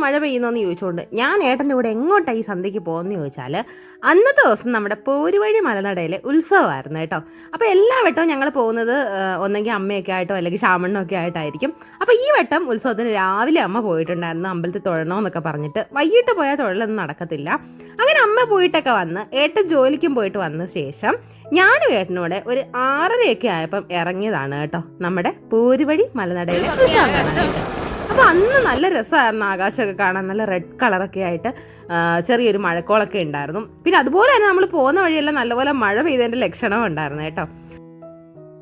മഴ പെയ്യുന്നോ എന്ന് ചോദിച്ചുകൊണ്ട് ഞാൻ ഏട്ടൻ്റെ കൂടെ എങ്ങോട്ടാണ് ഈ സന്ധ്യയ്ക്ക് പോകുന്നത് ചോദിച്ചാൽ, അന്നത്തെ ദിവസം നമ്മുടെ പോരുവഴി മലനടയിൽ ഉത്സവമായിരുന്നു കേട്ടോ. അപ്പോൾ എല്ലാ വട്ടവും ഞങ്ങൾ പോകുന്നത് ഒന്നെങ്കിൽ അമ്മയൊക്കെ ആയിട്ടോ അല്ലെങ്കിൽ ശാമണ്ണൊക്കെ ആയിട്ടായിരിക്കും. അപ്പോൾ ഈ വട്ടം ഉത്സവത്തിന് രാവിലെ അമ്മ പോയിട്ടുണ്ടായിരുന്നു അമ്പലത്തിൽ തൊഴണമെന്നൊക്കെ പറഞ്ഞിട്ട്. വൈകിട്ട് പോയാൽ തൊഴിലൊന്നും നടക്കത്തില്ല. അങ്ങനെ അമ്മ പോയിട്ടൊക്കെ വന്ന് ഏട്ടൻ ജോലിക്കും പോയിട്ട് വന്ന ശേഷം ഞാനും ഏട്ടനോടെ ഒരു 6:30 ആയപ്പം ഇറങ്ങിയതാണ് കേട്ടോ നമ്മുടെ പോരുവഴി മലനടയിൽ ഉത്സവം കാണാനായിട്ട്. അപ്പോൾ അന്ന് നല്ല രസമായിരുന്നു ആകാശമൊക്കെ കാണാൻ, നല്ല റെഡ് കളറൊക്കെ ആയിട്ട് ചെറിയൊരു മഴക്കോളൊക്കെ ഉണ്ടായിരുന്നു. പിന്നെ അതുപോലെ തന്നെ നമ്മൾ പോകുന്ന വഴിയെല്ലാം നല്ലപോലെ മഴ പെയ്തതിൻ്റെ ലക്ഷണം ഉണ്ടായിരുന്നു കേട്ടോ.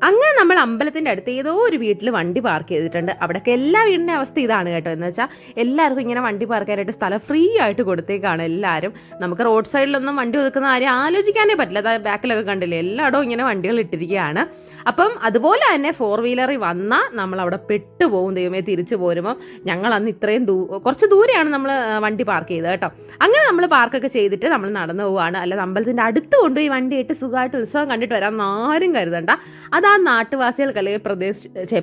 അങ്ങനെ നമ്മൾ അമ്പലത്തിൻ്റെ അടുത്ത് ഏതോ ഒരു വീട്ടിൽ വണ്ടി പാർക്ക് ചെയ്തിട്ടുണ്ട്. അവിടെയൊക്കെ എല്ലാ വീടിൻ്റെ അവസ്ഥ ഇതാണ് കേട്ടോ. എന്ന് വെച്ചാൽ എല്ലാവർക്കും ഇങ്ങനെ വണ്ടി പാർക്ക് ചെയ്യാനായിട്ട് സ്ഥലം ഫ്രീ ആയിട്ട് കൊടുത്തേക്കാണ് എല്ലാവരും. നമുക്ക് റോഡ് സൈഡിലൊന്നും വണ്ടി ഒതുക്കുന്ന ആരും ആലോചിക്കാനേ പറ്റില്ല. അതായത് ബാക്കിലൊക്കെ കണ്ടില്ലേ, എല്ലായിടവും ഇങ്ങനെ വണ്ടികൾ ഇട്ടിരിക്കുകയാണ്. അപ്പം അതുപോലെ തന്നെ 4 വീലറിൽ വന്നാൽ നമ്മൾ അവിടെ പെട്ടുപോകും ദൈവമേ. തിരിച്ചു പോരുമ്പോൾ ഞങ്ങൾ അന്ന് ഇത്രയും കുറച്ച് ദൂരെയാണ് നമ്മൾ വണ്ടി പാർക്ക് ചെയ്തത് കേട്ടോ. അങ്ങനെ നമ്മൾ പാർക്കൊക്കെ ചെയ്തിട്ട് നമ്മൾ നടന്നു പോവുകയാണ്. അല്ലാതെ അമ്പലത്തിൻ്റെ അടുത്ത് കൊണ്ടുപോയി വണ്ടിയായിട്ട് സുഖമായിട്ട് ഉത്സവം കണ്ടിട്ട് വരാൻ ആരും കരുതണ്ട. അത് ആ നാട്ടുവാസികൾക്ക് അല്ലെങ്കിൽ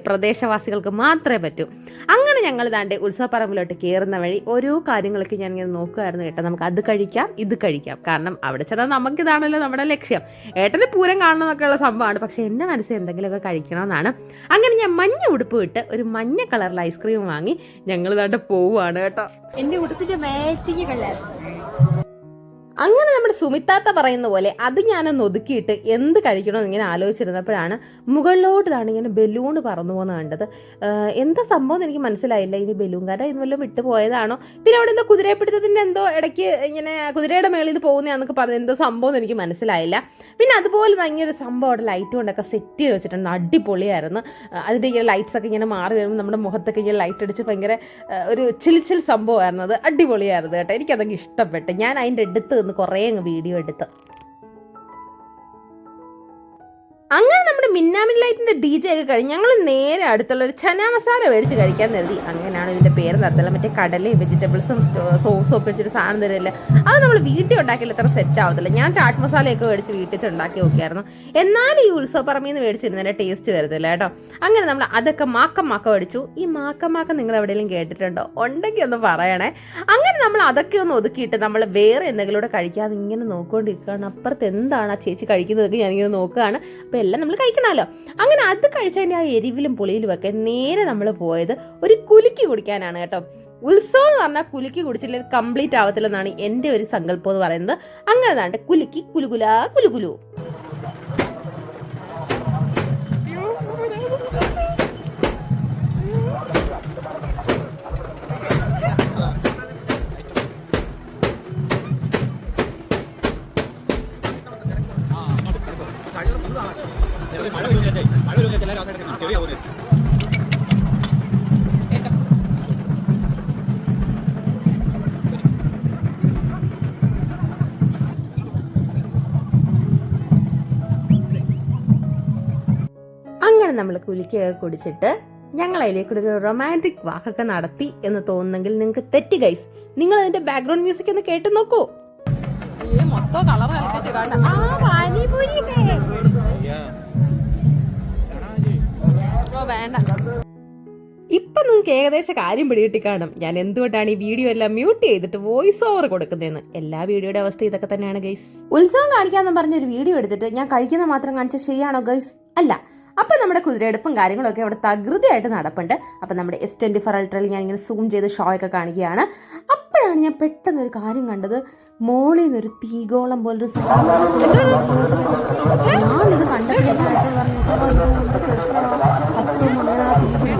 പ്രദേശവാസികൾക്ക് മാത്രമേ പറ്റൂ. അങ്ങനെ ഞങ്ങൾ ദാണ്ടെ ഉത്സവപ്പറമ്പിലോട്ട് കയറുന്ന വഴി ഓരോ കാര്യങ്ങളൊക്കെ ഞാൻ ഇങ്ങനെ നോക്കുമായിരുന്നു കേട്ടോ. നമുക്ക് അത് കഴിക്കാം, ഇത് കഴിക്കാം. കാരണം അവിടെ ചെന്നാൽ നമുക്കിതാണല്ലോ നമ്മുടെ ലക്ഷ്യം. ഏട്ടന് പൂരം കാണണം എന്നൊക്കെയുള്ള സംഭവമാണ്. പക്ഷെ എൻ്റെ മനസ്സിൽ എന്തെങ്കിലുമൊക്കെ കഴിക്കണമെന്നാണ്. അങ്ങനെ ഞാൻ മഞ്ഞ ഉടുപ്പ് ഇട്ട് ഒരു മഞ്ഞ കളറിൽ ഐസ്ക്രീം വാങ്ങി ഞങ്ങൾ ദാണ്ടെ പോവുകയാണ് കേട്ടോ. എൻ്റെ ഉടുപ്പിൻ്റെ മാച്ചിങ് കളർ. അങ്ങനെ നമ്മുടെ സുമിത്താത്ത പറയുന്ന പോലെ അത് ഞാനൊന്ന് ഒതുക്കിയിട്ട് എന്ത് കഴിക്കണമെന്ന് ഇങ്ങനെ ആലോചിച്ചിരുന്നപ്പോഴാണ് മുകളിലോട്ട് ഇതാണ് ഇങ്ങനെ ബലൂൺ പറന്നു പോകുന്നത് കണ്ടത്. എന്താ സംഭവം എന്ന് എനിക്ക് മനസ്സിലായില്ല. ഇനി ബലൂൺ കാര ഇത് വല്ലതും വിട്ടു പോയതാണോ? പിന്നെ അവിടെ എന്തോ കുതിരപ്പിടുത്തത്തിൻ്റെ എന്തോ ഇടയ്ക്ക് ഇങ്ങനെ കുതിരയുടെ മേളിൽ ഇത് പോകുന്നതാണെന്നൊക്കെ പറഞ്ഞു. എന്തോ സംഭവം എന്ന് എനിക്ക് മനസ്സിലായില്ല. പിന്നെ അതുപോലെ തന്നെ ഒരു സംഭവം അവിടെ ലൈറ്റ് കൊണ്ടൊക്കെ സെറ്റ് ചെയ്ത് വെച്ചിട്ടുണ്ട്. അടിപൊളിയായിരുന്നു. അതിൻ്റെ ഇങ്ങനെ ലൈറ്റ്സ് ഒക്കെ ഇങ്ങനെ മാറി വരുമ്പോൾ നമ്മുടെ മുഖത്തൊക്കെ ഇങ്ങനെ ലൈറ്റ് അടിച്ച് ഭയങ്കര ഒരു ചിൽ സംഭവമായിരുന്നു. അത് അടിപൊളിയായിരുന്നു കേട്ടോ. എനിക്കതൊക്കെ ഇഷ്ടപ്പെട്ടു. ഞാൻ അതിൻ്റെ അടുത്ത് കുറേ അങ്ങ് വീഡിയോ എടുത്ത്. അങ്ങനെ നമ്മുടെ മിന്നാമിൻ ലൈറ്റിന്റെ DJ ഒക്കെ കഴിഞ്ഞ് ഞങ്ങൾ നേരെ അടുത്തുള്ള ഒരു ചന മസാല മേടിച്ച് കഴിക്കാൻ കരുതി. അങ്ങനെയാണ് ഇതിന്റെ പേര് നടത്തല്ല. മറ്റേ കടലയും വെജിറ്റബിൾസും സോസും ഒക്കെ വെച്ചിട്ട് സാധനം തരില്ല. അത് നമ്മൾ വീട്ടിൽ ഉണ്ടാക്കിയാൽ ഇത്ര സെറ്റ് ആവത്തില്ല. ഞാൻ ചാട്ട് മസാലയൊക്കെ മേടിച്ച് വീട്ടിൽ ഉണ്ടാക്കി നോക്കിയായിരുന്നു. എന്നാലും ഈ ഉത്സവപ്പറമ്പിൽ നിന്ന് മേടിച്ചിരുന്നതിന്റെ ടേസ്റ്റ് വരുന്നില്ല കേട്ടോ. അങ്ങനെ നമ്മൾ അതൊക്കെ മാക്കം മേടിച്ചു. ഈ മാക്കം നിങ്ങൾ എവിടെയെങ്കിലും കേട്ടിട്ടുണ്ടോ? ഉണ്ടെങ്കിൽ ഒന്ന് പറയണേ. അങ്ങനെ നമ്മൾ അതൊക്കെ ഒന്ന് ഒതുക്കിയിട്ട് നമ്മൾ വേറെ എന്തെങ്കിലും കഴിക്കാതെ ഇങ്ങനെ നോക്കിക്കൊണ്ടിരിക്കുകയാണ്. അപ്പുറത്ത് എന്താണ് ആ ചേച്ചി കഴിക്കുന്നതൊക്കെ ഞാനിങ്ങനെ നോക്കുകയാണ്. അപ്പോൾ എല്ലാം നമ്മൾ കഴിക്കണമല്ലോ. അങ്ങനെ അത് കഴിച്ചതിൻ്റെ ആ എരിവിലും പുളിയിലും ഒക്കെ നേരെ നമ്മൾ പോയത് ഒരു കുലുക്കി കുടിക്കാനാണ് കേട്ടോ. ഉത്സവം എന്ന് പറഞ്ഞാൽ കുലുക്കി കുടിച്ചില്ലെങ്കിൽ കംപ്ലീറ്റ് ആവത്തില്ലെന്നാണ് എൻ്റെ ഒരു സങ്കല്പം എന്ന് പറയുന്നത്. അങ്ങനെ താണ്ട് കുലുക്കി കുലുകുല കുലുകുലു. അങ്ങനെ നമ്മൾ കുലുക്കിയൊക്കെ കുടിച്ചിട്ട് ഞങ്ങൾ അതിലേക്കൂടെ ഒരു റൊമാൻറ്റിക് വാക്കൊക്കെ നടത്തി എന്ന് തോന്നുന്നെങ്കിൽ നിങ്ങൾക്ക് തെറ്റി ഗൈസ്. നിങ്ങൾ അതിന്റെ ബാക്ക്ഗ്രൗണ്ട് മ്യൂസിക് ഒന്ന് കേട്ട് നോക്കൂ. മൊത്തം കളർ വേണ്ട. ഇപ്പൊ നിങ്ങൾക്ക് ഏകദേശം കാര്യം പിടികിട്ടി കാണും ഞാൻ എന്തുകൊണ്ടാണ് ഈ വീഡിയോ എല്ലാം മ്യൂട്ട് ചെയ്തിട്ട് വോയിസ് ഓവർ കൊടുക്കുന്നതെന്ന്. എല്ലാ വീഡിയോയുടെ അവസ്ഥ ഇതൊക്കെ തന്നെയാണ് ഗൈസ്. ഉത്സവം കാണിക്കാന്ന് പറഞ്ഞൊരു വീഡിയോ എടുത്തിട്ട് ഞാൻ കഴിക്കുന്ന മാത്രം കാണിച്ച ശരിയാണോ ഗൈസ്? അല്ല. അപ്പം നമ്മുടെ കുതിരയെടുപ്പും കാര്യങ്ങളൊക്കെ അവിടെ തകൃതിയായിട്ട് നടപ്പുണ്ട്. അപ്പം നമ്മുടെ S24 അൾട്രയിൽ ഞാനിങ്ങനെ സൂം ചെയ്ത് ഷോ ഒക്കെ കാണിക്കുകയാണ്. അപ്പോഴാണ് ഞാൻ പെട്ടെന്നൊരു കാര്യം കണ്ടത്. മോളിൽ നിന്നൊരു തീഗോളം പോലൊരു ഞാനിത് കണ്ടപ്പോഴേക്കായിട്ട്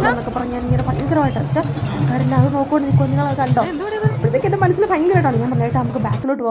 എന്നൊക്കെ പറഞ്ഞ് ഞാനിങ്ങനെ ഭയങ്കരമായിട്ട് വെച്ചാൽ ആൾക്കാരെല്ലാം അത് നോക്കിക്കൊണ്ട് നിൽക്കും. നിങ്ങളത് കണ്ടോ? അപ്പോഴത്തേക്ക് എൻ്റെ മനസ്സിൽ ഭയങ്കരമായിട്ടാണ്. ഞാൻ പറഞ്ഞേട്ടാ നമുക്ക് ബാക്കിലോട്ട്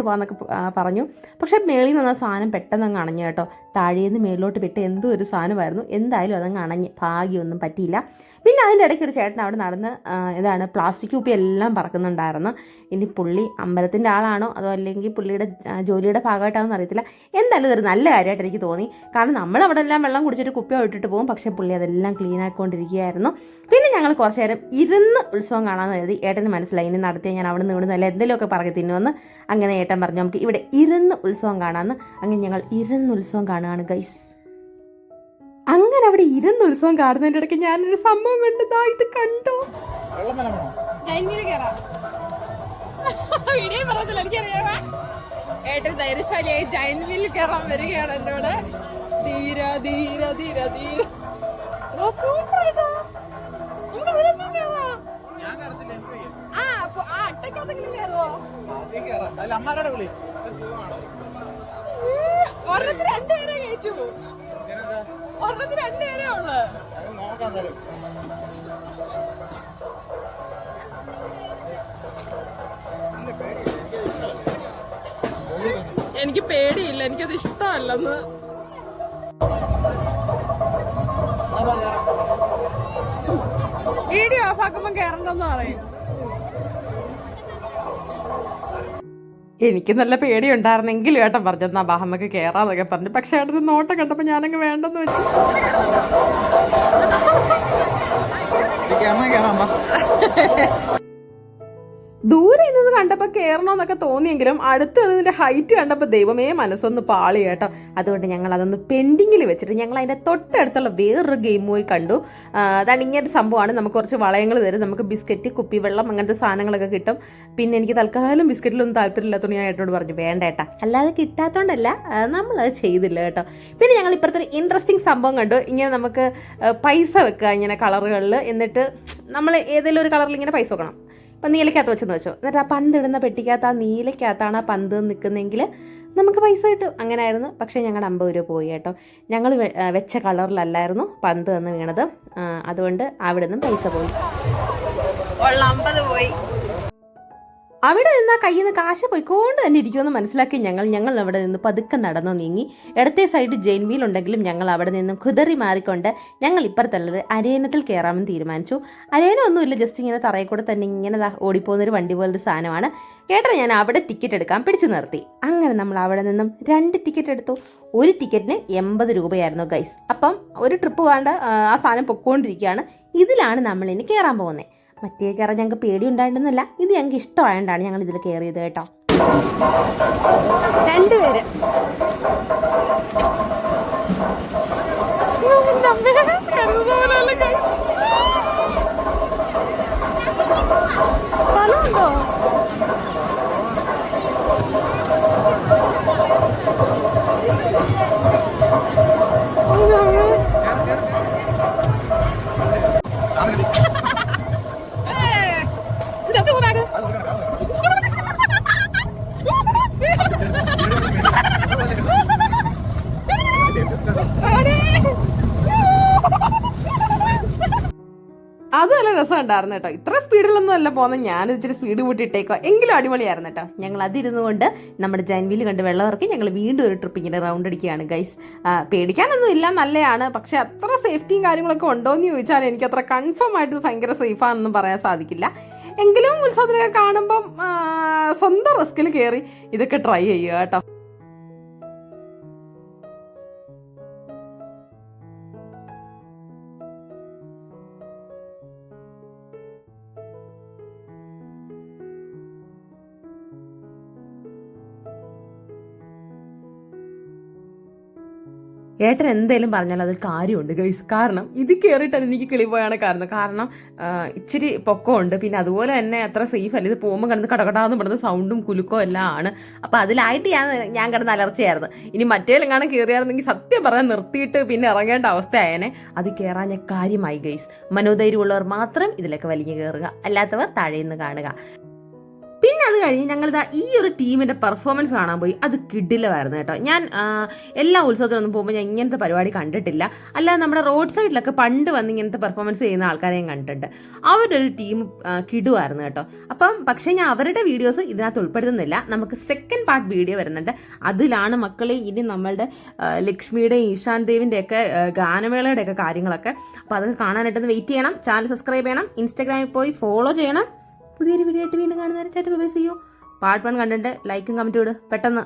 പോകാമെന്നൊക്കെ പറഞ്ഞു. പക്ഷേ മേളിൽ നിന്ന് സാധനം പെട്ടെന്ന് അങ്ങ് അണഞ്ഞു കേട്ടോ. താഴേന്ന് മേളിലോട്ട് വിട്ട് എന്തോ ഒരു സാധനമായിരുന്നു. എന്തായാലും അതങ്ങ് അണഞ്ഞ് ഭാഗ്യമൊന്നും പറ്റിയില്ല. പിന്നെ അതിൻ്റെ ഇടയ്ക്ക് ഒരു ചേട്ടൻ അവിടെ നടന്ന് ഇതാണ് പ്ലാസ്റ്റിക് കുപ്പി എല്ലാം പറക്കുന്നുണ്ടായിരുന്നു. ഇനി പുള്ളി അമ്പലത്തിൻ്റെ ആളാണോ അതോ അല്ലെങ്കിൽ പുള്ളിയുടെ ജോലിയുടെ ഭാഗമായിട്ടാണെന്ന് അറിയത്തില്ല. എന്തായാലും ഇതൊരു നല്ല കാര്യമായിട്ട് എനിക്ക് തോന്നി. കാരണം നമ്മളവിടെ എല്ലാം വെള്ളം കുടിച്ചിട്ട് കുപ്പി ഇട്ടിട്ട് പോകും, പക്ഷേ പുള്ളി അതെല്ലാം ക്ലീൻ ആക്കിക്കൊണ്ടിരിക്കുകയായിരുന്നു. പിന്നെ ഞങ്ങൾ കുറച്ച് നേരം ഇരുന്ന് ഉത്സവം കാണാമെന്ന് കരുതി. ഏട്ടന് മനസ്സിലായി ഇനി നടത്തിയാൽ ഞാൻ അവിടെ നിന്ന് ഇവിടെ നല്ല എന്തെങ്കിലുമൊക്കെ പറക്കി തിന്നുമെന്ന്. അങ്ങനെ ഏട്ടൻ പറഞ്ഞു നമുക്ക് ഇവിടെ ഇരുന്ന് ഉത്സവം കാണാമെന്ന്. അങ്ങനെ ഞങ്ങൾ ഇരുന്ന് ഉത്സവം കാണുകയാണ് ഗൈസ്. അങ്ങനെ അവിടെ ഇരുന്ന് ഉത്സവം കാണുന്നതിൻ്റെ ഇടയ്ക്ക് ഞാനൊരു സംഭവം കണ്ടതാ. ഇത് കണ്ടോ? ഏട്ടൻ ധൈര്യശാലിയായി ജൈന്റ് വീലിൽ കയറാൻ വരികയാണ് എന്നോട്. ധീര ധീര ധീര ധീര. ഒരെണ്ണത്തിന് രണ്ടുപേരെ കയറ്റു. ഒരെണ്ണത്തിന് രണ്ടുപേരേ ഉള്ളു. എനിക്ക് പേടിയില്ല, എനിക്കത് ഇഷ്ടമല്ലെന്ന്. വീഡിയോ ഓഫ് ആക്കുമ്പോ കേറണ്ടെന്ന് പറയും. എനിക്ക് നല്ല പേടിയുണ്ടായിരുന്നെങ്കിലും ഏട്ടൻ പറഞ്ഞെന്നാ ബാഹമ്മക്ക് കയറാന്നൊക്കെ പറഞ്ഞു. പക്ഷെ ഏട്ടന് നോട്ടം കണ്ടപ്പോൾ ഞാനങ്ങ് വേണ്ടെന്ന് വെച്ചു. ദൂരെ നിന്ന് കണ്ടപ്പോൾ കയറണമെന്നൊക്കെ തോന്നിയെങ്കിലും അടുത്ത് നിന്നിൻ്റെ ഹൈറ്റ് കണ്ടപ്പോൾ ദൈവമേ മനസ്സൊന്ന് പാളി കേട്ടോ. അതുകൊണ്ട് ഞങ്ങൾ അതൊന്ന് പെൻഡിങ്ങിൽ വെച്ചിട്ട് ഞങ്ങൾ അതിൻ്റെ തൊട്ടടുത്തുള്ള വേറൊരു ഗെയിം പോയി കണ്ടു. അതാണ് ഇങ്ങനൊരു സംഭവമാണ്. നമുക്ക് കുറച്ച് വളയങ്ങൾ തരും, നമുക്ക് ബിസ്ക്കറ്റ്, കുപ്പിവെള്ളം, അങ്ങനത്തെ സാധനങ്ങളൊക്കെ കിട്ടും. പിന്നെ എനിക്ക് തൽക്കാലം ബിസ്ക്കറ്റിലൊന്നും താല്പര്യമില്ലാത്തതുകൊണ്ട് ഞാൻ ഏട്ടനോട് പറഞ്ഞു വേണ്ട ഏട്ടാ. അല്ലാതെ കിട്ടാത്തതുകൊണ്ടല്ല, നമ്മളത് ചെയ്തില്ല കേട്ടോ. പിന്നെ ഞങ്ങൾ ഇപ്പോഴത്തെ ഇൻട്രസ്റ്റിംഗ് സംഭവം കണ്ടു. ഇങ്ങനെ നമുക്ക് പൈസ വെക്കുക ഇങ്ങനെ കളറുകളിൽ. എന്നിട്ട് നമ്മൾ ഏതെങ്കിലും ഒരു കളറിൽ ഇങ്ങനെ പൈസ വെക്കണം. അപ്പം നീലക്കകത്ത് വെച്ചെന്ന് വെച്ചോ. എന്നിട്ട് ആ പന്ത് ഇടുന്ന പെട്ടിക്കകത്ത് ആ നീലക്കകത്താണ് ആ പന്ത് നിൽക്കുന്നതെങ്കിൽ നമുക്ക് പൈസ കിട്ടും. അങ്ങനെയായിരുന്നു. പക്ഷേ ഞങ്ങളുടെ 50 രൂപ പോയി കേട്ടോ. ഞങ്ങൾ വെച്ച കളറിലല്ലായിരുന്നു പന്ത് വന്ന് വീണത്. അതുകൊണ്ട് അവിടെ നിന്നും പൈസ പോയി. 50 പോയി. അവിടെ നിന്ന് കയ്യിൽ നിന്ന് കാശ് പോയിക്കൊണ്ട് തന്നെ ഇരിക്കുമെന്ന് മനസ്സിലാക്കി ഞങ്ങൾ അവിടെ നിന്ന് പതുക്കെ നടന്നു നീങ്ങി. ഇടത്തെ സൈഡ് ജെയിൻ വീൽ ഉണ്ടെങ്കിലും ഞങ്ങൾ അവിടെ നിന്നും കുതറി മാറിക്കൊണ്ട് ഞങ്ങൾ ഇപ്പുറത്തുള്ളത് അരയനത്തിൽ കയറാമെന്ന് തീരുമാനിച്ചു. അരയനമൊന്നുമില്ല, ജസ്റ്റ് ഇങ്ങനെ തറയിൽ കൂടെ തന്നെ ഇങ്ങനെ ഓടിപ്പോകുന്നൊരു വണ്ടി പോലൊരു സാധനമാണ്. ഏട്ടൻ ഞാൻ അവിടെ ടിക്കറ്റ് എടുക്കാൻ പിടിച്ചു നിർത്തി. അങ്ങനെ നമ്മൾ അവിടെ നിന്നും 2 ടിക്കറ്റ് എടുത്തു. ഒരു ടിക്കറ്റിന് 80 രൂപയായിരുന്നു ഗൈസ്. അപ്പം ഒരു ട്രിപ്പ് വേണ്ട ആ സാധനം പൊക്കോണ്ടിരിക്കുകയാണ്. ഇതിലാണ് നമ്മളിനി കയറാൻ പോകുന്നത്. മറ്റേ കയറാൻ ഞങ്ങൾക്ക് പേടി ഉണ്ടായിരുന്നില്ല, ഇത് ഞങ്ങൾക്ക് ഇഷ്ടമായതുകൊണ്ടാണ് ഞങ്ങൾ ഇതിൽ കയറിയത് കേട്ടോ. 2 പേര്. സ്ഥലമുണ്ടോ? അത് നല്ല രസമുണ്ടായിരുന്നു കേട്ടോ. ഇത്ര സ്പീഡിലൊന്നും അല്ല പോകുന്നത്, ഞാൻ ഇച്ചിരി സ്പീഡ് കൂട്ടിയിട്ടേക്കോ, എങ്കിലും അടിപൊളിയായിരുന്നു കേട്ടോ. ഞങ്ങൾ അതിരുന്നു കൊണ്ട് നമ്മുടെ ജൈൻ വീല് കണ്ട് വെള്ളം ഇറക്കി ഞങ്ങൾ വീണ്ടും ഒരു ട്രിപ്പ് ഇങ്ങനെ റൗണ്ട് അടിക്കുകയാണ് ഗൈസ്. പേടിക്കാനൊന്നും ഇല്ല, നല്ലതാണ്. പക്ഷെ അത്ര സേഫ്റ്റിയും കാര്യങ്ങളൊക്കെ ഉണ്ടോ എന്ന് ചോദിച്ചാൽ എനിക്ക് അത്ര കൺഫേം ആയിട്ട് ഭയങ്കര സേഫാണെന്നും പറയാൻ സാധിക്കില്ല. എങ്കിലും ഉത്സവത്തിനൊക്കെ കാണുമ്പം സ്വന്തം റിസ്കിൽ കയറി ഇതൊക്കെ ട്രൈ ചെയ്യുക കേട്ടോ. ഏട്ടൻ എന്തേലും പറഞ്ഞാൽ അതിൽ കാര്യമുണ്ട് ഗൈസ്. കാരണം ഇത് കയറിയിട്ടാണ് എനിക്ക് കിളിപോയാണ് കാരണം ഇച്ചിരി പൊക്കമുണ്ട്. പിന്നെ അതുപോലെ തന്നെ അത്ര സേഫ് അല്ല. ഇത് പോകുമ്പോൾ കിടന്ന് കടകടാന്ന് പെടുന്ന സൗണ്ടും കുലുക്കോ എല്ലാം ആണ്. അപ്പോൾ അതിലായിട്ട് ഞാൻ കിടന്ന് അലർച്ചയായിരുന്നു. ഇനി മറ്റേലെങ്ങാനും കയറിയായിരുന്നെങ്കിൽ സത്യം പറയാൻ നിർത്തിയിട്ട് പിന്നെ ഇറങ്ങേണ്ട അവസ്ഥയായേനെ. അത് കയറാൻ കാര്യമായി ഗൈസ്. മനോധൈര്യമുള്ളവർ മാത്രം ഇതിലൊക്കെ വലിഞ്ഞു കയറുക, അല്ലാത്തവർ താഴെ നിന്ന് കാണുക. പിന്നെ അത് കഴിഞ്ഞ് ഞങ്ങളിതാ ഈ ഒരു ടീമിൻ്റെ പെർഫോമൻസ് കാണാൻ പോയി. അത് കിടിലമായിരുന്നു കേട്ടോ. ഞാൻ എല്ലാ ഉത്സവത്തിനൊന്നും പോകുമ്പോൾ ഞാൻ ഇങ്ങനത്തെ പരിപാടി കണ്ടിട്ടില്ല. അല്ലാതെ നമ്മുടെ റോഡ് സൈഡിലൊക്കെ പണ്ട് വന്ന് ഇങ്ങനത്തെ പെർഫോമൻസ് ചെയ്യുന്ന ആൾക്കാരെ ഞാൻ കണ്ടിട്ടുണ്ട്. അവരുടെ ഒരു ടീം കിടുവായിരുന്നു കേട്ടോ. അപ്പം പക്ഷേ ഞാൻ അവരുടെ വീഡിയോസ് ഇതിനകത്ത് ഉൾപ്പെടുത്തുന്നില്ല. നമുക്ക് സെക്കൻഡ് പാർട്ട് വീഡിയോ വരുന്നുണ്ട്. അതിലാണ് മക്കളെ ഇനി നമ്മളുടെ ലക്ഷ്മിയുടെയും ഈശാൻ ദേവിൻ്റെയൊക്കെ ഗാനമേളയുടെയൊക്കെ കാര്യങ്ങളൊക്കെ. അപ്പോൾ അതൊക്കെ കാണാനായിട്ടൊന്ന് വെയിറ്റ് ചെയ്യണം. ചാനൽ സബ്സ്ക്രൈബ് ചെയ്യണം. ഇൻസ്റ്റാഗ്രാമിൽ പോയി ഫോളോ ചെയ്യണം. പുതിയൊരു വീഡിയോ ആയിട്ട് വീണ്ടും കാണുന്നവരെ bye bye. See you. Part 1 കണ്ടിട്ട് ലൈക്കും കമൻറ്റും ഇട് പെട്ടെന്ന്.